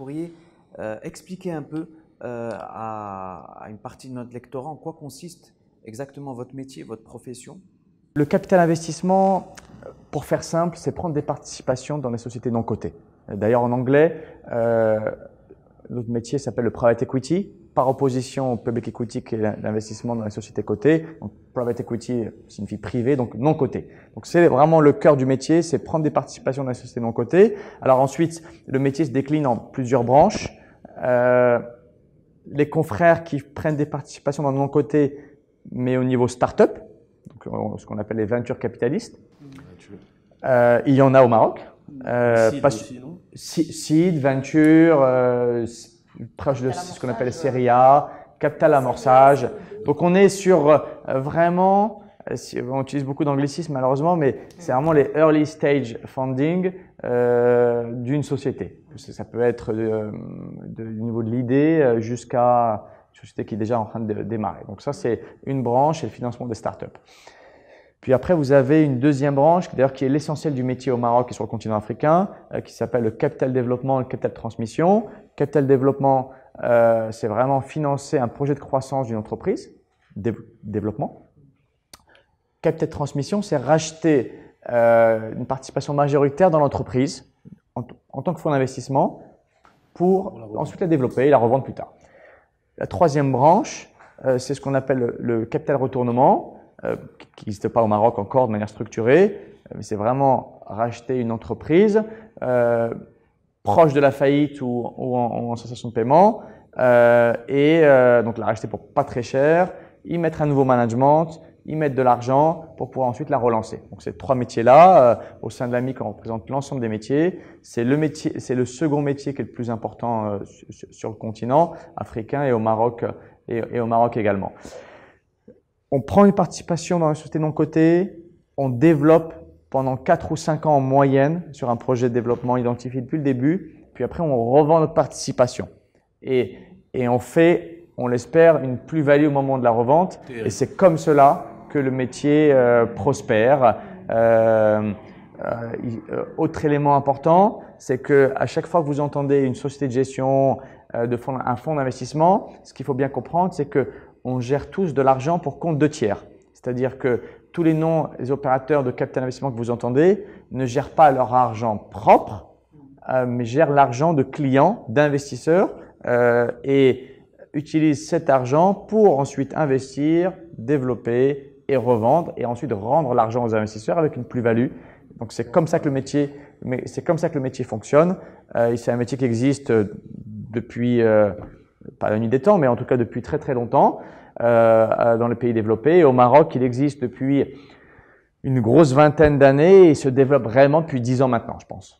pourriez expliquer un peu à une partie de notre lectorat en quoi consiste exactement votre métier, votre profession? Le capital investissement, pour faire simple, c'est prendre des participations dans les sociétés non cotées. D'ailleurs, en anglais, notre métier s'appelle le private equity, par opposition au public equity qui est l'investissement dans les sociétés cotées. Donc, private equity signifie privé, donc non coté. Donc, c'est vraiment le cœur du métier, c'est prendre des participations dans les sociétés non cotées. Alors ensuite, le métier se décline en plusieurs branches. Les confrères qui prennent des participations dans le non coté, mais au niveau start-up, donc ce qu'on appelle les ventures capitalistes. Il y en a au Maroc. Seed aussi, non? Seed, venture, proche de ce qu'on appelle les séries A, capital amorçage. Donc on est sur vraiment, on utilise beaucoup d'anglicisme malheureusement, mais c'est vraiment les early stage funding d'une société. Ça peut être du niveau de l'idée jusqu'à une société qui est déjà en train de démarrer. Donc ça c'est une branche, c'est le financement des startups. Puis après, vous avez une deuxième branche, d'ailleurs qui est l'essentiel du métier au Maroc et sur le continent africain, qui s'appelle le capital développement et le capital transmission. Capital développement, c'est vraiment financer un projet de croissance d'une entreprise, développement. Capital transmission, c'est racheter une participation majoritaire dans l'entreprise en tant que fonds d'investissement pour ensuite la développer et la revendre plus tard. La troisième branche, c'est ce qu'on appelle le capital retournement, qui n'existe pas au Maroc encore de manière structurée, mais c'est vraiment racheter une entreprise proche de la faillite ou en cessation de paiement donc la racheter pour pas très cher, y mettre un nouveau management, y mettre de l'argent pour pouvoir ensuite la relancer. Donc ces trois métiers-là, au sein de l'AMIC, on représente l'ensemble des métiers. C'est le second métier qui est le plus important sur le continent africain et au Maroc également. On prend une participation dans une société non cotée, on développe pendant 4 ou 5 ans en moyenne sur un projet de développement identifié depuis le début, puis après on revend notre participation. Et on fait, on l'espère, une plus-value au moment de la revente. Et c'est comme cela que le métier prospère. Autre élément important, c'est que à chaque fois que vous entendez une société de gestion, un fonds d'investissement, ce qu'il faut bien comprendre, c'est que on gère tous de l'argent pour compte de tiers. C'est-à-dire que tous les opérateurs de capital investissement que vous entendez ne gèrent pas leur argent propre, mais gèrent l'argent de clients, d'investisseurs et utilisent cet argent pour ensuite investir, développer et revendre et ensuite rendre l'argent aux investisseurs avec une plus-value. Donc c'est comme ça que le métier fonctionne. C'est un métier qui existe depuis pas la nuit des temps, mais en tout cas depuis très très longtemps dans les pays développés. Et au Maroc, il existe depuis une grosse vingtaine d'années et se développe réellement depuis 10 ans maintenant, je pense.